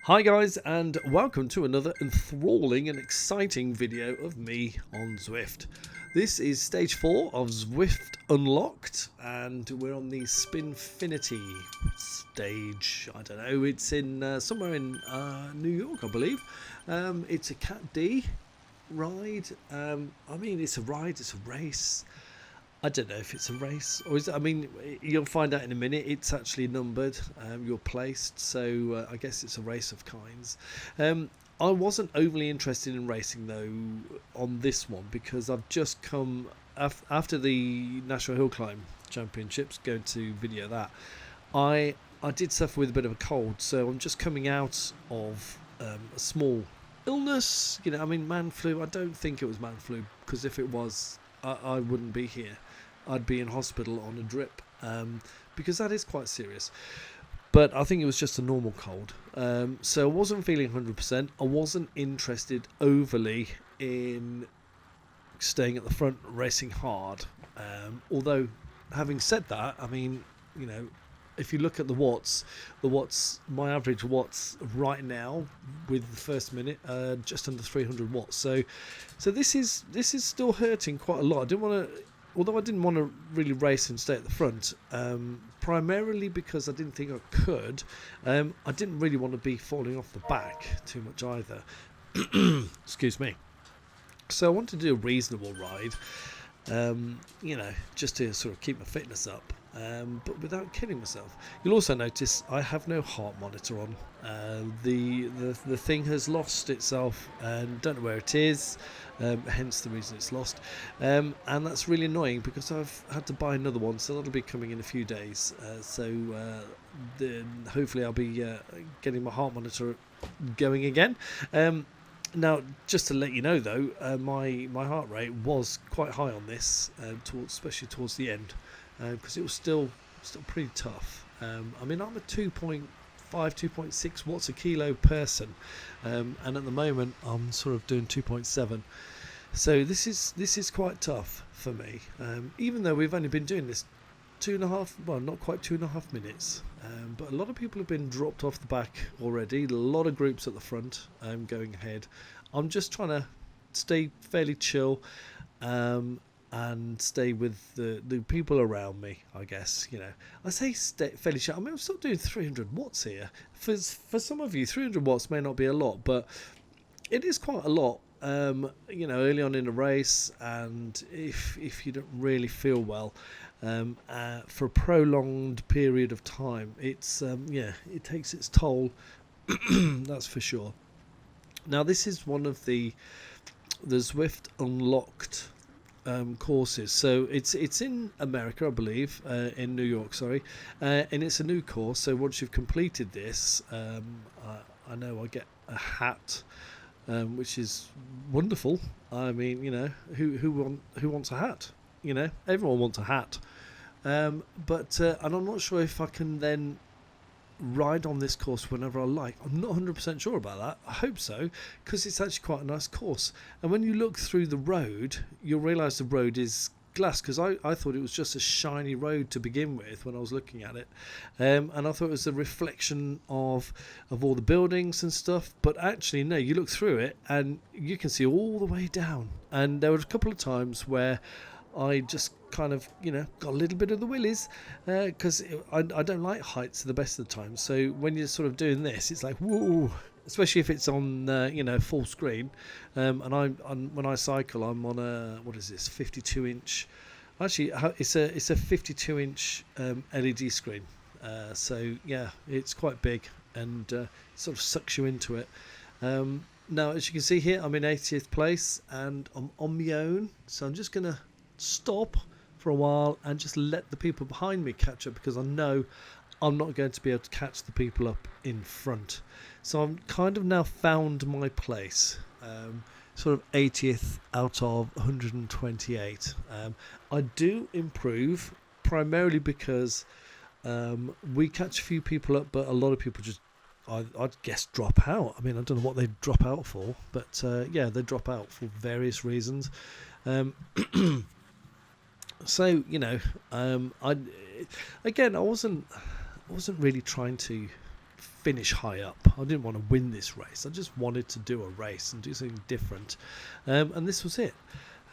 Hi guys, and welcome to another enthralling and exciting video of me on Zwift. This is stage 4 of Zwift Unlocked, and we're on the Spinfinity stage. I don't know, it's in somewhere in New York, I believe. It's a Cat D ride. I mean, it's a ride, it's a race. I don't know if it's a race or is it, I mean, you'll find out in a minute. It's actually numbered. You're placed, so I guess it's a race of kinds. I wasn't overly interested in racing though on this one because I've just come after the National Hill Climb Championships. Going to video that I did suffer with a bit of a cold, so I'm just coming out of a small illness. You know, I mean, man flu. I don't think it was man flu because if it was, I wouldn't be here. I'd be in hospital on a drip because that is quite serious. But I think it was just a normal cold. So I wasn't feeling 100%. I wasn't interested overly in staying at the front, racing hard. Although, having said that, I mean, you know, if you look at the watts, my average watts right now with the first minute, just under 300 watts. So this is still hurting quite a lot. Although I didn't want to really race and stay at the front, primarily because I didn't think I could. I didn't really want to be falling off the back too much either. Excuse me. So I wanted to do a reasonable ride, you know, just to sort of keep my fitness up. But without killing myself. You'll also notice I have no heart monitor on. The thing has lost itself and don't know where it is, hence the reason it's lost, and that's really annoying because I've had to buy another one, so that'll be coming in a few days. Then hopefully I'll be getting my heart monitor going again. Now, just to let you know though, my heart rate was quite high on this, especially towards the end. Because it was still pretty tough. I mean, I'm a 2.5, 2.6 watts a kilo person, and at the moment I'm sort of doing 2.7. So this is quite tough for me. Even though we've only been doing this 2.5, well, not quite 2.5 minutes, but a lot of people have been dropped off the back already. A lot of groups at the front going ahead. I'm just trying to stay fairly chill. And stay with the people around me, I guess. You know, I say stay fairly sharp. I mean, I'm still doing 300 watts here. For some of you, 300 watts may not be a lot, but it is quite a lot. You know, early on in a race, and if you don't really feel well for a prolonged period of time, it's yeah, it takes its toll. That's for sure. Now, this is one of the Zwift Unlocked courses. So it's in America, I believe, in New York, sorry, and it's a new course. So once you've completed this, I know I get a hat, which is wonderful. I mean, you know, who wants a hat? You know, everyone wants a hat. And I'm not sure if I can then ride on this course whenever I like. I'm not 100% sure about that. I hope so, because it's actually quite a nice course. And when you look through the road, you'll realise the road is glass, because I thought it was just a shiny road to begin with when I was looking at it, and I thought it was a reflection of all the buildings and stuff. But actually, no, you look through it and you can see all the way down. And there were a couple of times where I just kind of, you know, got a little bit of the willies because I don't like heights at the best of the time. So when you're sort of doing this, it's like, whoa, especially if it's on, you know, full screen. And when I cycle, I'm on a, what is this, 52-inch. Actually, it's a 52-inch LED screen. So yeah, it's quite big and sort of sucks you into it. Now, as you can see here, I'm in 80th place and I'm on my own. So I'm just going to stop for a while and just let the people behind me catch up, because I know I'm not going to be able to catch the people up in front. So I'm kind of now found my place, sort of 80th out of 128. I do improve primarily because we catch a few people up, but a lot of people just, I'd guess, drop out. I mean, I don't know what they drop out for, but yeah, they drop out for various reasons. So, you know, I wasn't really trying to finish high up. I didn't want to win this race. I just wanted to do a race and do something different, and this was it.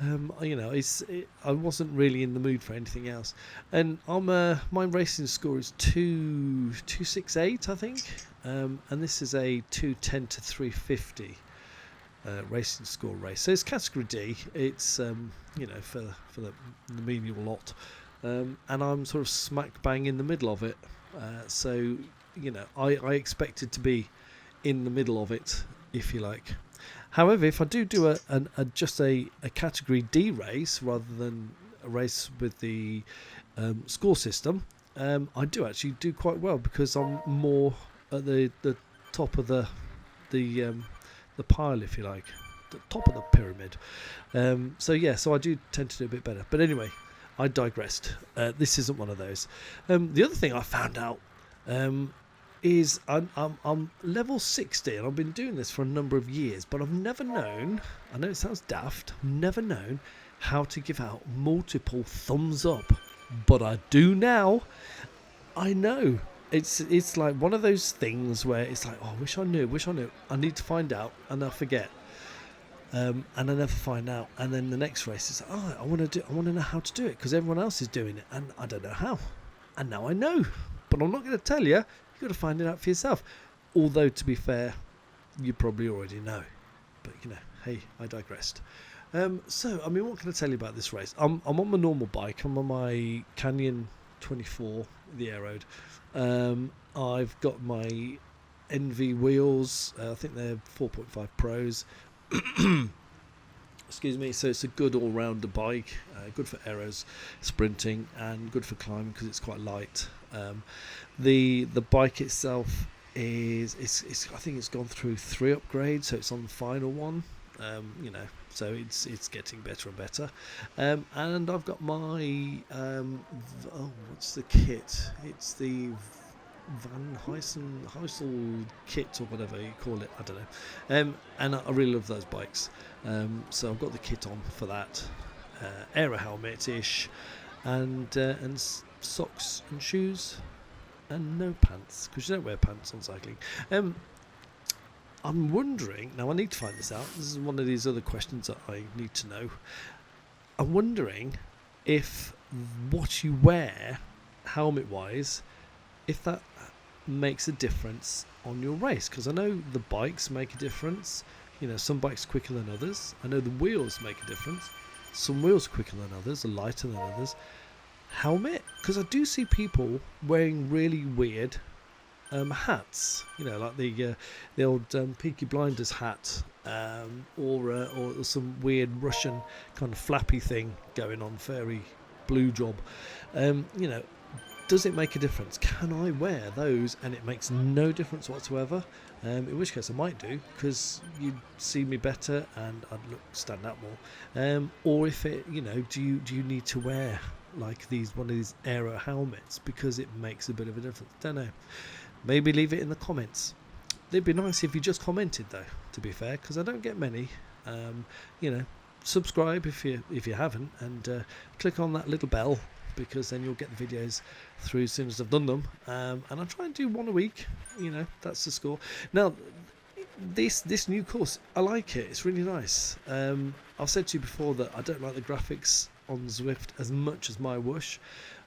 I wasn't really in the mood for anything else, and my racing score is 268, I think, and this is a 210 to 350 racing score race. So it's category D. It's for the menial lot, and I'm sort of smack bang in the middle of it. So I expected to be in the middle of it, if you like. However, if I do just a category D race rather than a race with the score system, I do actually do quite well because I'm more at the top of the pile, if you like, the top of the pyramid. So I do tend to do a bit better. But anyway, I digressed. This isn't one of those. The other thing I found out is I'm level 60, and I've been doing this for a number of years, but I've never known, I know it sounds daft, I've never known how to give out multiple thumbs up, but I do now. I know. It's like one of those things where it's like, oh, I wish I knew. I need to find out, and I forget. And I never find out. And then the next race is, I want to know how to do it because everyone else is doing it, and I don't know how. And now I know, but I'm not going to tell you. You've got to find it out for yourself. Although, to be fair, you probably already know. But, hey, I digressed. What can I tell you about this race? I'm on my normal bike. I'm on my Canyon 24, the air road. I've got my Envy wheels. I think they're 4.5 Pros. Excuse me. So it's a good all-rounder bike. Good for aeros, sprinting, and good for climbing because it's quite light. The bike itself is I think it's gone through 3 upgrades, so it's on the final one. So it's getting better and better. And I've got my what's the kit? It's the Van Heysel kit or whatever you call it. I don't know. And I really love those bikes. So I've got the kit on for that. Aero helmet ish, and socks and shoes, and no pants because you don't wear pants on cycling. I'm wondering, now I need to find this out, this is one of these other questions that I need to know. I'm wondering if what you wear helmet wise, if that makes a difference on your race, because I know the bikes make a difference. Some bikes are quicker than others. I know the wheels make a difference. Some wheels are quicker than others, are lighter than others. Helmet, because I do see people wearing really weird hats, like the old Peaky Blinders hat, or some weird Russian kind of flappy thing going on, fairy blue job. Does it make a difference? Can I wear those and it makes no difference whatsoever? In which case I might do, because you'd see me better and I'd stand out more. Or if it, do you need to wear like one of these aero helmets because it makes a bit of a difference? Don't know. Maybe leave it in the comments. It'd be nice if you just commented though, to be fair, because I don't get many. Subscribe if you haven't, and click on that little bell, because then you'll get the videos through as soon as I've done them. And I try and do one a week. That's the score. Now, this new course, I like it. It's really nice. I've said to you before that I don't like the graphics on Zwift as much as my Whoosh,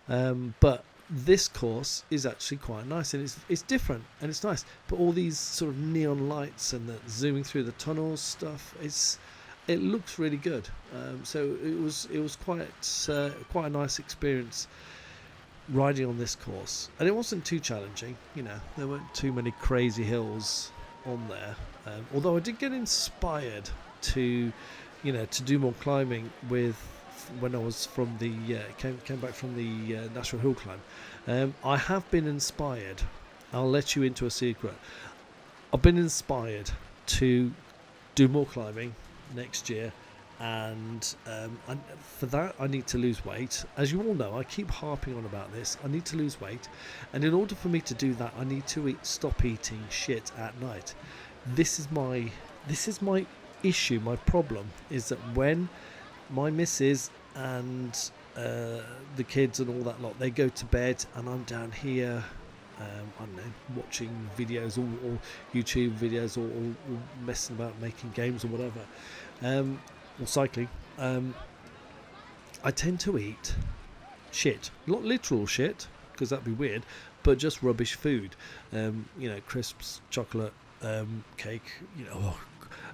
but this course is actually quite nice, and it's different and it's nice. But all these sort of neon lights and the zooming through the tunnels stuff, it looks really good. So it was quite a nice experience riding on this course, and it wasn't too challenging. There weren't too many crazy hills on there. Although I did get inspired to do more climbing when I was from the came back from the National Hill Climb. I have been inspired. I'll let you into a secret. I've been inspired to do more climbing next year, and for that I need to lose weight. As you all know, I keep harping on about this. I need to lose weight, and in order for me to do that, I need to stop eating shit at night. This is my issue. My problem is that when my missus and the kids and all that lot, they go to bed and I'm down here I don't know, watching videos or YouTube videos or messing about making games or whatever, or cycling, I tend to eat shit. Not literal shit, because that'd be weird, but just rubbish food. Crisps, chocolate, cake.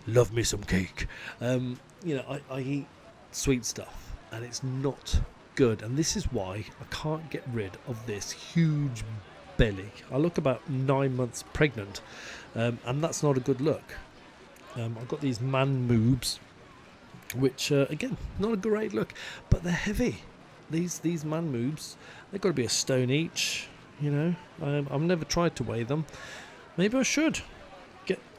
Love me some cake. I eat sweet stuff, and it's not good. And this is why I can't get rid of this huge belly. I look about 9 months pregnant, and that's not a good look. I've got these man moobs, which again, not a great look, but they're heavy. These man moobs, they've got to be a stone each. I've never tried to weigh them. Maybe I should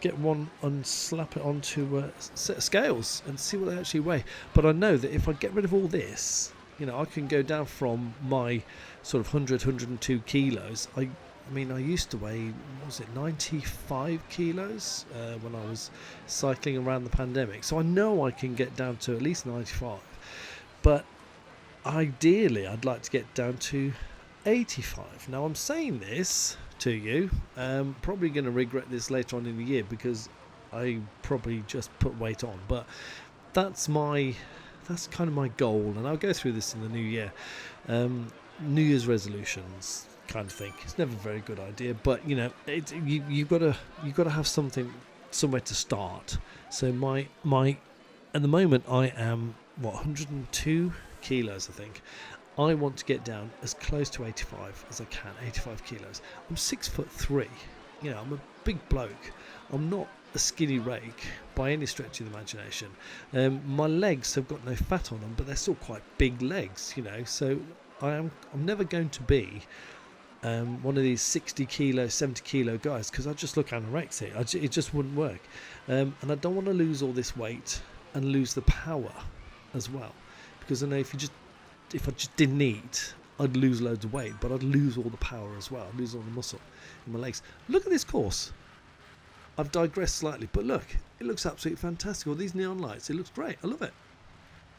get one and slap it onto a set of scales and see what they actually weigh. But I know that if I get rid of all this, I can go down from my sort of 102 kilos. I used to weigh, 95 kilos when I was cycling around the pandemic. So I know I can get down to at least 95. But ideally, I'd like to get down to 85. Now, I'm saying this to you, probably going to regret this later on in the year because I probably just put weight on. But that's kind of my goal, and I'll go through this in the new year. New Year's resolutions kind of thing. It's never a very good idea, but you've got to have something, somewhere to start. So my at the moment I am 102 kilos, I think. I want to get down as close to 85 as I can. 85 kilos. I'm 6'3". I'm a big bloke. I'm not a skinny rake by any stretch of the imagination. My legs have got no fat on them, but they're still quite big legs. So I'm never going to be one of these 60 kilo, 70 kilo guys, because I just look anorexic. It just wouldn't work. And I don't want to lose all this weight and lose the power as well, because I know if I just didn't eat, I'd lose loads of weight, but I'd lose all the power as well. I'd lose all the muscle in my legs. Look at this course. I've digressed slightly, but look, it looks absolutely fantastic. All these neon lights, it looks great. I love it.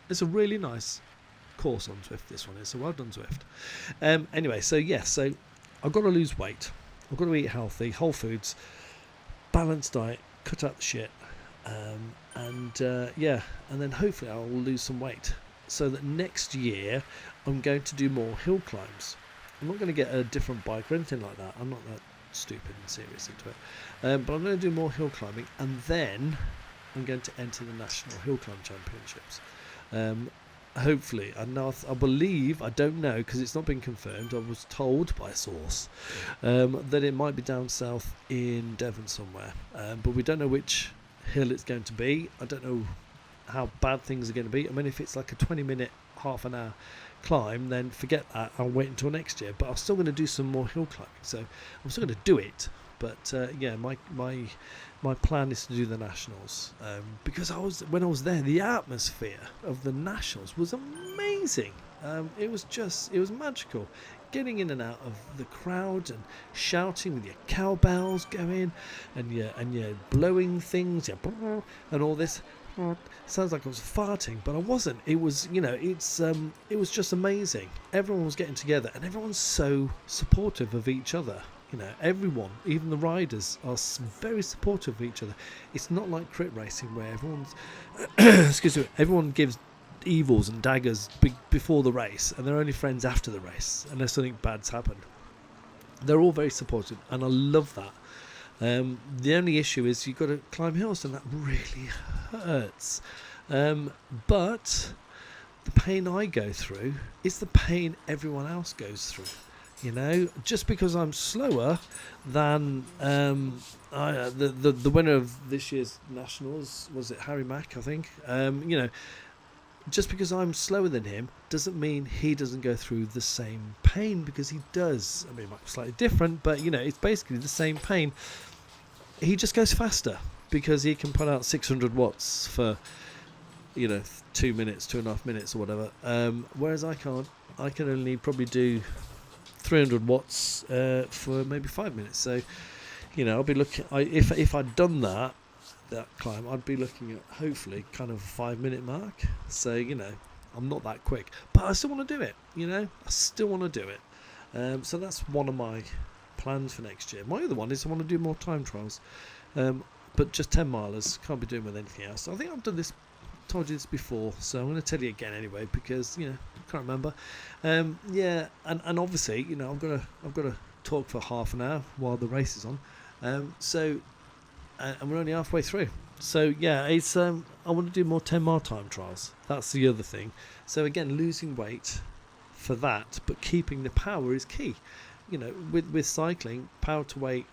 It's a really nice course on Zwift, this one is. So well done, Zwift. Anyway, so I've got to lose weight. I've got to eat healthy, whole foods, balanced diet, cut out the shit, and then hopefully I'll lose some weight, so that next year I'm going to do more hill climbs. I'm not going to get a different bike or anything like that. I'm not that stupid and serious into it. But I'm going to do more hill climbing, and then I'm going to enter the National Hill Climb Championships. Hopefully, I believe, I don't know because it's not been confirmed. I was told by a source that it might be down south in Devon somewhere, but we don't know which hill it's going to be. I don't know how bad things are going to be. I mean, if it's like a 20-minute, half an hour climb, then forget that. I'll wait until next year. But I'm still going to do some more hill climbing, so I'm still going to do it. But my plan is to do the nationals, because when I was there, the atmosphere of the nationals was amazing. It was magical, getting in and out of the crowd and shouting with your cowbells going, and you're blowing things, and all this. Sounds like I was farting, but I wasn't. It was, it was just amazing. Everyone was getting together, and everyone's so supportive of each other. Everyone, even the riders, are very supportive of each other. It's not like crit racing where everyone's everyone gives evils and daggers before the race, and they're only friends after the race unless something bad's happened. They're all very supportive, and I love that. The only issue is you've got to climb hills, and that really hurts. But the pain I go through is the pain everyone else goes through. Just because I'm slower than the winner of this year's nationals, was it Harry Mack, I think? Just because I'm slower than him doesn't mean he doesn't go through the same pain, because he does. I mean, it might be slightly different, but it's basically the same pain. He just goes faster because he can put out 600 watts for 2 minutes, 2.5 minutes or whatever, whereas I can't. I can only probably do 300 watts for maybe 5 minutes. So I'll be looking, if I'd done that climb, I'd be looking at hopefully kind of a 5-minute mark. So I'm not that quick, but I still want to do it. I still want to do it. So that's one of my plans for next year. My other one is I want to do more time trials, but just 10 milers. Can't be doing with anything else. I think I've told you this before, so I'm going to tell you again anyway, because I can't remember. Yeah, and obviously I've got to talk for half an hour while the race is on. And we're only halfway through. So yeah, it's I want to do more 10 mile time trials. That's the other thing. So again, losing weight for that, but keeping the power is key. With cycling, power to weight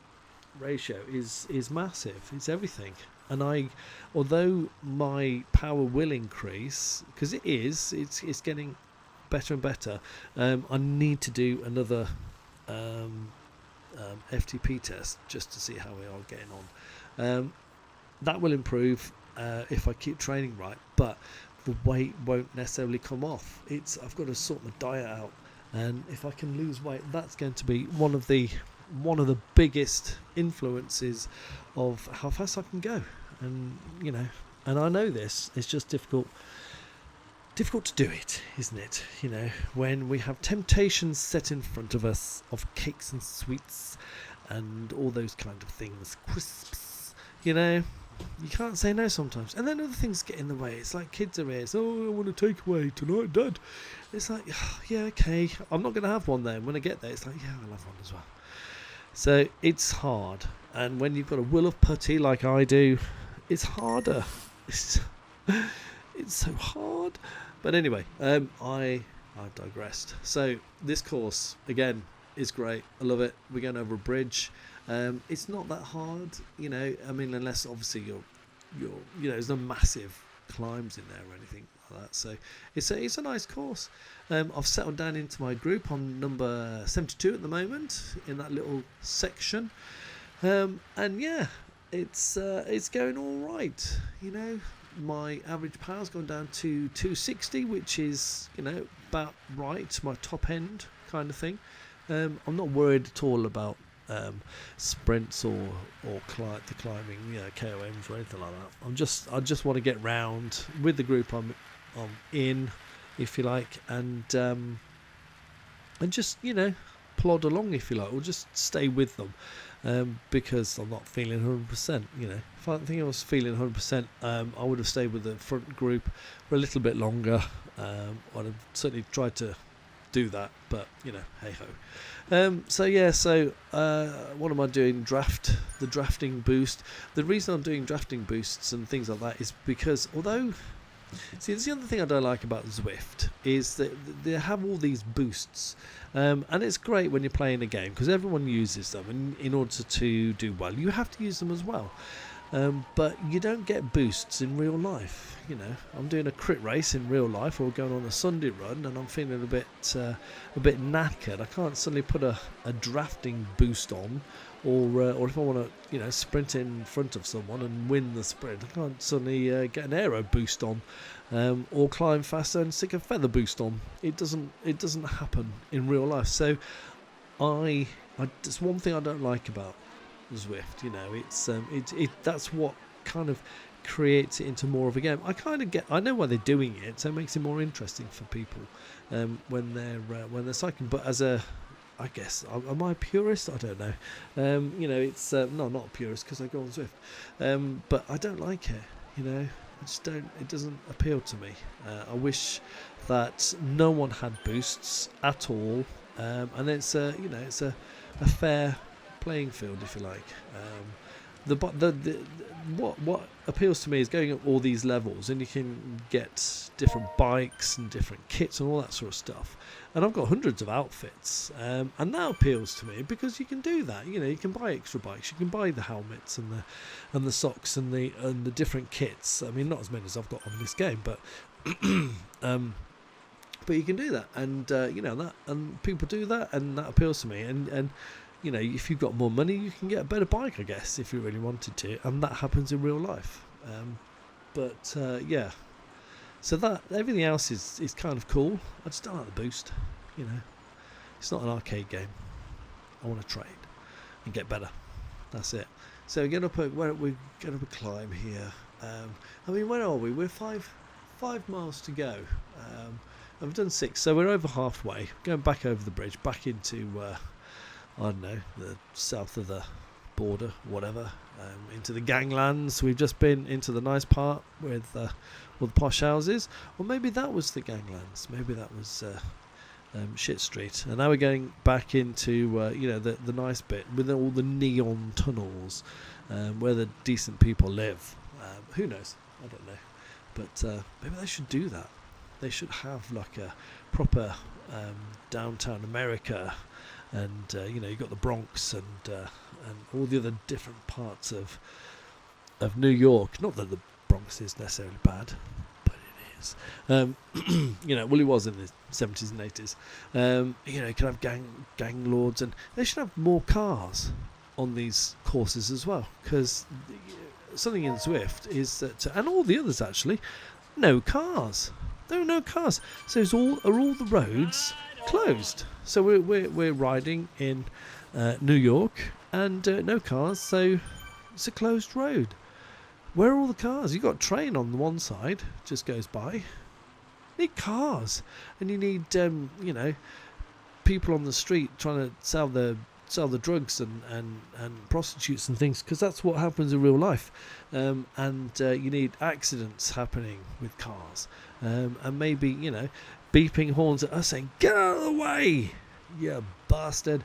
ratio is massive. It's everything. And although my power will increase, because it's getting better and better, I need to do another FTP test just to see how we are getting on. That will improve if I keep training right, but the weight won't necessarily come off. I've got to sort my diet out, and if I can lose weight, that's going to be one of the biggest influences of how fast I can go. And and I know this, it's just difficult to do it, isn't it? When we have temptations set in front of us of cakes and sweets and all those kind of things, crisps, you can't say no sometimes. And then other things get in the way. It's like kids are here. Oh, I want to take away tonight, Dad. It's like, yeah, okay. I'm not going to have one then. When I get there, it's like, yeah, I'll have one as well. So it's hard. And when you've got a will of putty like I do, it's harder. It's so hard. But anyway, I've digressed. So this course, again, is great. I love it. We're going over a bridge. It's not that hard, unless obviously you're there's no massive climbs in there or anything like that. So it's a nice course. I've settled down into my group. I'm number 72 at the moment in that little section, and yeah, it's going all right. My average power's gone down to 260, which is about right, my top end kind of thing. I'm not worried at all about sprints or the climbing, KOMs or anything like that. I just want to get round with the group I'm in, if you like, and just plod along, if you like, or just stay with them, because I'm not feeling 100%. If I think I was feeling 100%, I would have stayed with the front group for a little bit longer. I'd have certainly tried to do that, but hey ho. So what am I doing? The drafting boost. The reason I'm doing drafting boosts and things like that is because it's the other thing I don't like about Zwift is that they have all these boosts, and it's great when you're playing a game because everyone uses them, and in order to do well you have to use them as well. But you don't get boosts in real life. I'm doing a crit race in real life or going on a Sunday run and I'm feeling a bit knackered. I can't suddenly put a drafting boost on, or if I want to sprint in front of someone and win the sprint, I can't suddenly get an aero boost on, or climb faster and stick a feather boost on. It doesn't happen in real life. So it's one thing I don't like about Zwift. That's what kind of creates it into more of a game. I know why they're doing it, so it makes it more interesting for people when they're cycling. But I guess, am I a purist? I don't know. It's no, not a purist because I go on Zwift, but I don't like it. I just don't. It doesn't appeal to me. I wish that no one had boosts at all, and it's a fair playing field, if you like. What appeals to me is going up all these levels, and you can get different bikes and different kits and all that sort of stuff. And I've got hundreds of outfits, and that appeals to me because you can do that. You can buy extra bikes, you can buy the helmets and the socks and the different kits. I mean, not as many as I've got on this game, but but you can do that, and that, and people do that, and that appeals to me. And if you've got more money, you can get a better bike, I guess, if you really wanted to, and that happens in real life. Yeah. So that everything else is kind of cool. I just don't like the boost. It's not an arcade game. I want to trade and get better. That's it. So we're going up a climb here. Where are we? We're 5 miles to go. I've done 6, so we're over halfway. Going back over the bridge, back into I don't know, the south of the border, whatever, into the ganglands. We've just been into the nice part with all the posh houses, or maybe that was the ganglands. Maybe that was Shit Street, and now we're going back into the nice bit with all the neon tunnels, where the decent people live. Who knows? I don't know, but maybe they should do that. They should have like a proper downtown America, and you've got the Bronx and all the other different parts of New York. Not that the Bronx is necessarily bad, but it is. Well, it was in the 70s and 80s. You can have gang lords, and they should have more cars on these courses as well, because something in Zwift is that, and all the others actually, no cars. There are no cars. So are all the roads closed? So we're riding in New York, and no cars. So it's a closed road. Where are all the cars? You've got a train on the one side, just goes by. You need cars, and you need people on the street trying to sell the drugs and prostitutes and things, because that's what happens in real life. And you need accidents happening with cars, and maybe beeping horns at us saying, "Get out of the way, you bastard,"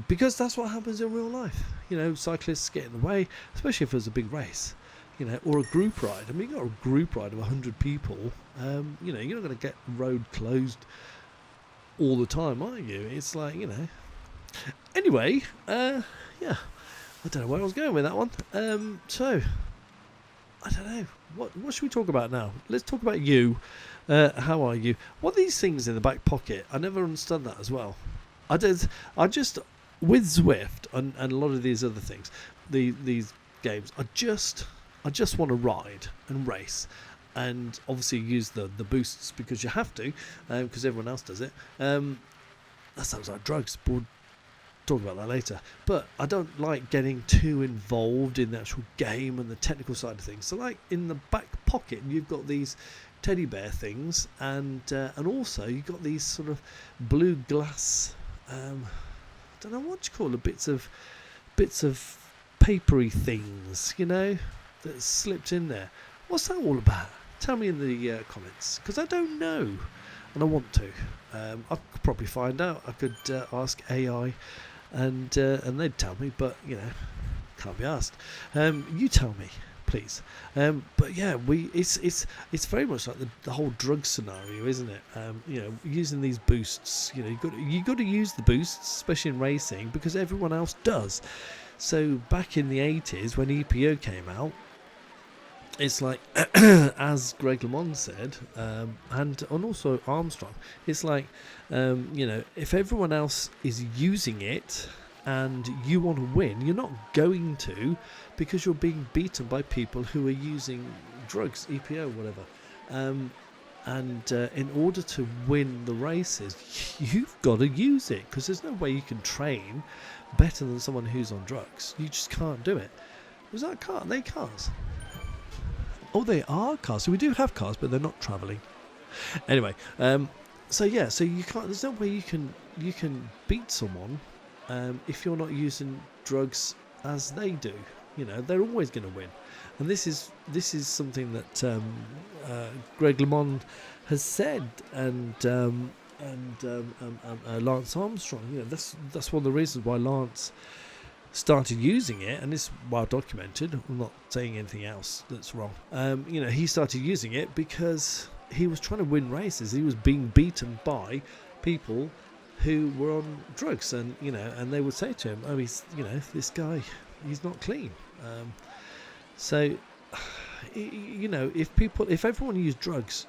because that's what happens in real life. Cyclists get in the way, especially if there's a big race, or a group ride. I mean, you got a group ride of 100 people. You're not going to get the road closed all the time, are you? It's like, Anyway, I don't know where I was going with that one. So, I don't know. What should we talk about now? Let's talk about you. How are you? What are these things in the back pocket? I never understood that as well. I just, with Zwift and a lot of these other things, these games, I just want to ride and race. And obviously use the boosts because you have to, because everyone else does it. That sounds like drugs, but we'll talk about that later. But I don't like getting too involved in the actual game and the technical side of things. So like in the back pocket, you've got these teddy bear things, and also you've got these sort of blue glass, I don't know what you call it, bits of papery things, that slipped in there. What's that all about? Tell me in the comments, because I don't know, and I want to. I could probably find out. I could ask AI, and they'd tell me, but can't be asked. You tell me, please. But yeah, it's very much like the whole drug scenario, isn't it? Using these boosts. You got to use the boosts, especially in racing, because everyone else does. So back in the 80s when EPO came out, it's like, as Greg LeMond said, and also Armstrong, it's like, if everyone else is using it and you want to win, you're not going to, because you're being beaten by people who are using drugs, EPO, whatever. And in order to win the races, you've got to use it, because there's no way you can train better than someone who's on drugs. You just can't do it. Was that a car? Are they cars? Oh, they are cars. So we do have cars, but they're not travelling. Anyway, so you can't. There's no way you can beat someone if you're not using drugs as they do. They're always going to win, and this is something that Greg LeMond has said, and Lance Armstrong. That's one of the reasons why Lance started using it, and it's well documented. I'm not saying anything else that's wrong. He started using it because he was trying to win races. He was being beaten by people who were on drugs, and they would say to him, "Oh, this guy, he's not clean." If everyone used drugs,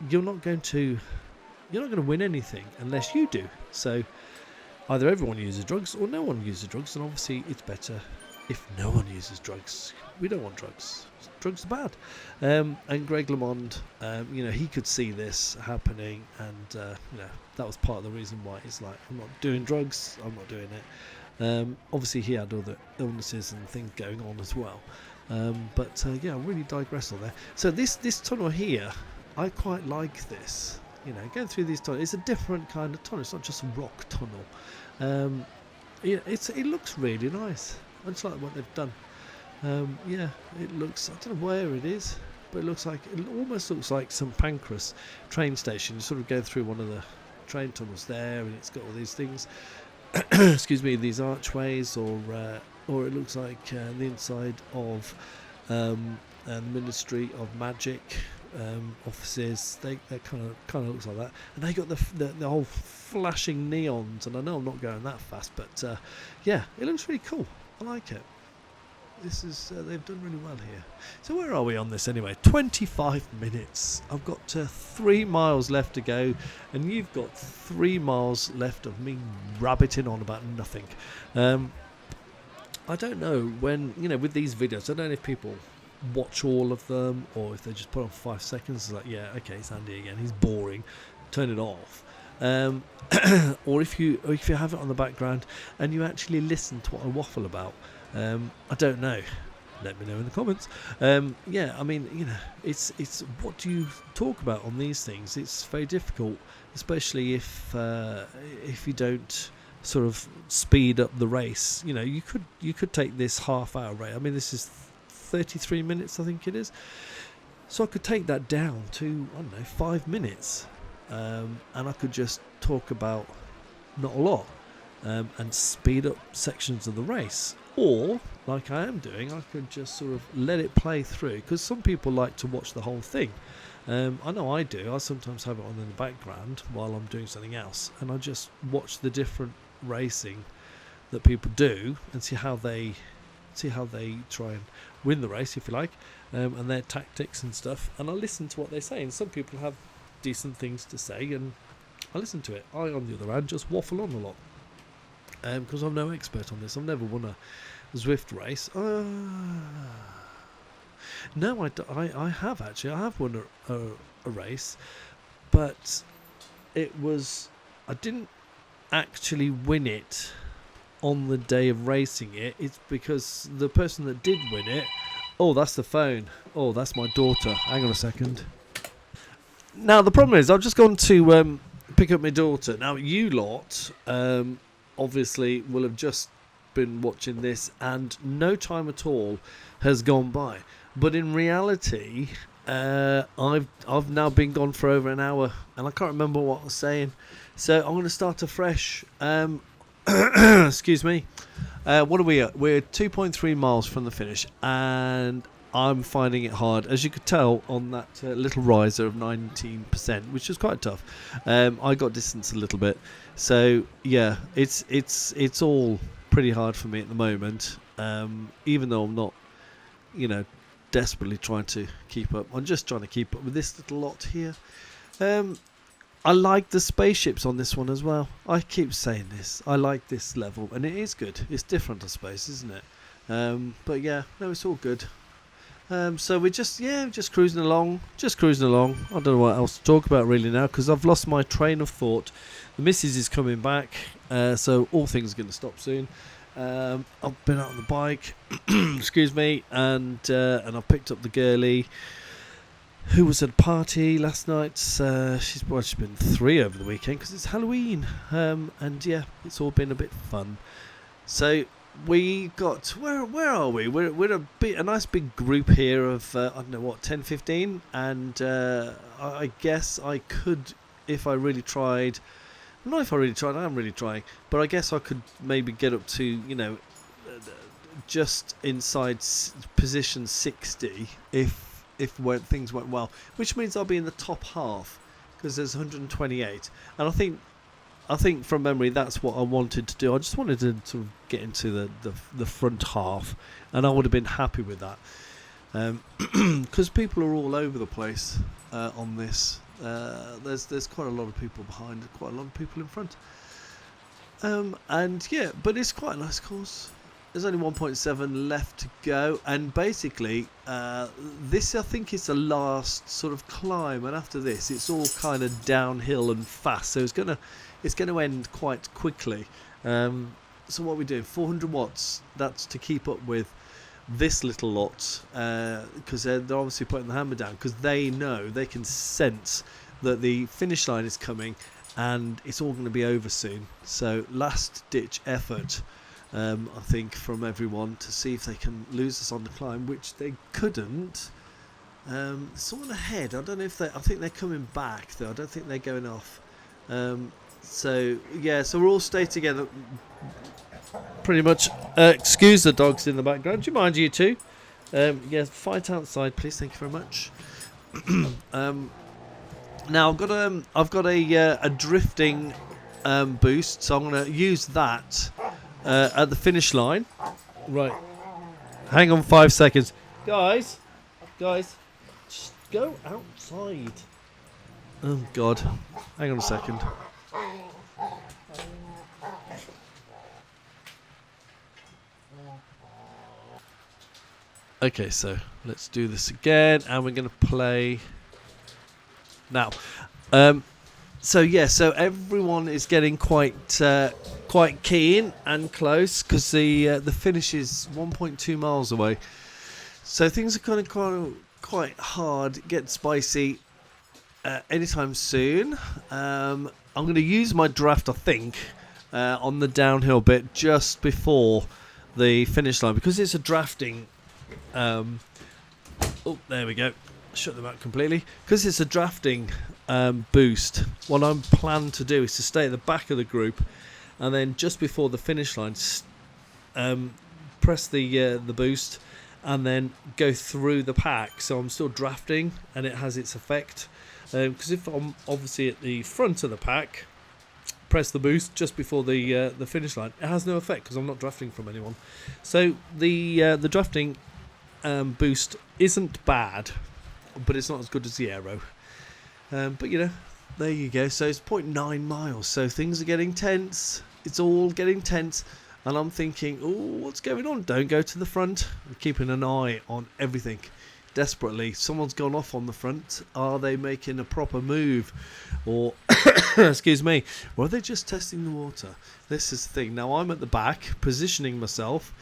you're not going to win anything unless you do. So either everyone uses drugs or no one uses drugs, and obviously it's better if no one uses drugs. We don't want drugs. Drugs are bad. And Greg LeMond, he could see this happening, and that was part of the reason why he's like, I'm not doing drugs, I'm not doing it. Obviously he had other illnesses and things going on as well. I really digress on there. So this tunnel here, I quite like this. Going through these tunnels, it's a different kind of tunnel. It's not just a rock tunnel. yeah, it looks really nice. I just like what they've done. Yeah, it looks. I don't know where it is, but it almost looks like St Pancras train station. You sort of go through one of the train tunnels there, and it's got all these things. Excuse me, these archways, or it looks like the inside of the Ministry of Magic offices. They kind of looks like that, and they got the whole flashing neons. And I know I'm not going that fast, but yeah, it looks really cool. I like it. This is they've done really well here. So where are we on this anyway? 25 minutes. I've got 3 miles left to go, and you've got 3 miles left of me rabbiting on about nothing. I don't know when, with these videos, I don't know if people watch all of them or if they just put on 5 seconds. It's like, yeah, okay, it's Andy again. He's boring. Turn it off. Or if you have it on the background and you actually listen to what I waffle about. I don't know. Let me know in the comments. Yeah, I mean, it's what do you talk about on these things? It's very difficult, especially if you don't sort of speed up the race. You could take this half-hour race. I mean, this is 33 minutes, I think it is. So I could take that down to 5 minutes, and I could just talk about not a lot, and speed up sections of the race. Or, like I am doing, I could just sort of let it play through, because some people like to watch the whole thing. I know I do. I sometimes have it on in the background while I'm doing something else, and I just watch the different racing that people do and see how they try and win the race, if you like, and their tactics and stuff. And I listen to what they say, and some people have decent things to say, and I listen to it. I, on the other hand, just waffle on a lot. Because I'm no expert on this. I've never won a Zwift race. No, I have actually. I have won a race, but I didn't actually win it on the day of racing it. It's because the person that did win it... Oh, that's the phone. Oh, that's my daughter. Hang on a second. Now, the problem is, I've just gone to pick up my daughter. Now, you lot... obviously will have just been watching this and no time at all has gone by, but in reality I've now been gone for over an hour and I can't remember what I was saying, so I'm going to start afresh. Excuse me. What are we at? We're 2.3 miles from the finish, and I'm finding it hard, as you could tell on that little riser of 19%, which is quite tough. I got distanced a little bit, so yeah, it's all pretty hard for me at the moment. Even though I'm not, desperately trying to keep up. I'm just trying to keep up with this little lot here. I like the spaceships on this one as well. I keep saying this. I like this level, and it is good. It's different, I suppose, isn't it? But yeah, no, it's all good. So we're just cruising along. I don't know what else to talk about really now, because I've lost my train of thought. The missus is coming back, so all things are going to stop soon. I've been out on the bike, excuse me, and I've picked up the girlie who was at a party last night. She's been 3 over the weekend because it's Halloween, and yeah, it's all been a bit fun. So we got where are we? We're a nice big group here of I don't know what, 10, 15, and I guess I could, if I really tried. Not if I really tried. I am really trying, but I guess I could maybe get up to just inside position 60 if things went well, which means I'll be in the top half because there's 128, and I think from memory that's what I wanted to do. I just wanted to sort of get into the front half, and I would have been happy with that, because people are all over the place on this. There's quite a lot of people behind, quite a lot of people in front, and yeah, but it's quite a nice course. There's only 1.7 left to go, and basically this I think is the last sort of climb, and after this it's all kind of downhill and fast, so it's gonna end quite quickly. So what are we doing? 400 watts. That's to keep up with this little lot, because they're obviously putting the hammer down, because they know, they can sense that the finish line is coming, and it's all going to be over soon. So last ditch effort, I think, from everyone to see if they can lose us on the climb, which they couldn't. Someone ahead, I don't know if they, I think they're coming back though, I don't think they're going off. So we'll all stay together pretty much. Excuse the dogs in the background, do you mind, you two? Fight outside please, thank you very much. Now I've got a drifting boost, so I'm going to use that at the finish line. Right, hang on 5 seconds, guys, just go outside. Oh god, hang on a second. Okay, so let's do this again, and we're going to play now. So everyone is getting quite keen and close, because the finish is 1.2 miles away. So things are kind of quite hard, get spicy anytime soon. I'm going to use my draft, I think, on the downhill bit just before the finish line, because it's a drafting. There we go. Shut them out completely. Because it's a drafting boost, what I'm planning to do is to stay at the back of the group, and then just before the finish line, press the boost, and then go through the pack. So I'm still drafting, and it has its effect. Because if I'm obviously at the front of the pack, press the boost just before the finish line, it has no effect because I'm not drafting from anyone. So the drafting boost isn't bad, but it's not as good as the aero. But there you go. So it's 0.9 miles. So things are getting tense. It's all getting tense, and I'm thinking, oh, what's going on? Don't go to the front. I'm keeping an eye on everything desperately. Someone's gone off on the front. Are they making a proper move, or excuse me, or are they just testing the water? This is the thing. Now I'm at the back, positioning myself,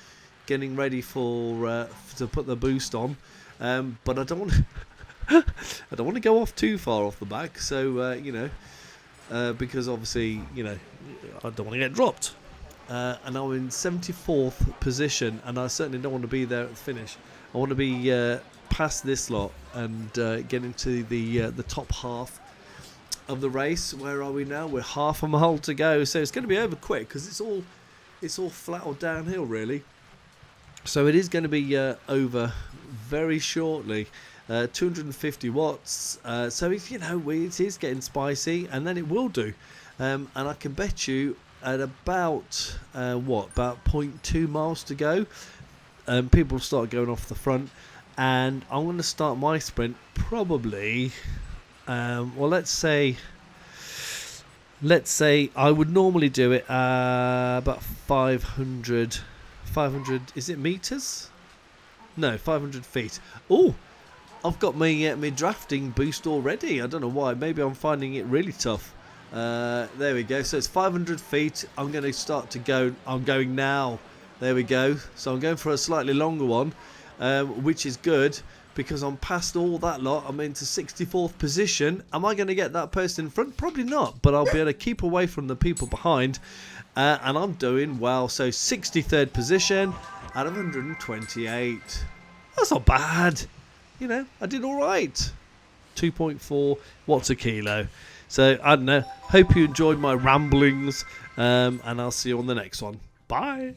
getting ready for to put the boost on, but I don't want I don't want to go off too far off the back. So because obviously I don't want to get dropped. And I'm in 74th position, and I certainly don't want to be there at the finish. I want to be past this lot and get into the top half of the race. Where are we now? We're half a mile to go, so it's going to be over quick because it's all flat or downhill really. So it is going to be over very shortly. 250 watts. So it is getting spicy, and then it will do. And I can bet you at about about 0.2 miles to go, people will start going off the front, and I'm going to start my sprint probably. Let's say I would normally do it about 500. Is it meters? No, 500 feet. Oh, I've got my drafting boost already. I don't know why. Maybe I'm finding it really tough. There we go. So it's 500 feet. I'm going to start to go. I'm going now. There we go. So I'm going for a slightly longer one, which is good because I'm past all that lot. I'm into 64th position. Am I going to get that person in front? Probably not, but I'll be able to keep away from the people behind. And I'm doing well. So 63rd position out of 128. That's not bad. I did all right. 2.4 watts a kilo. So, I don't know. Hope you enjoyed my ramblings. And I'll see you on the next one. Bye.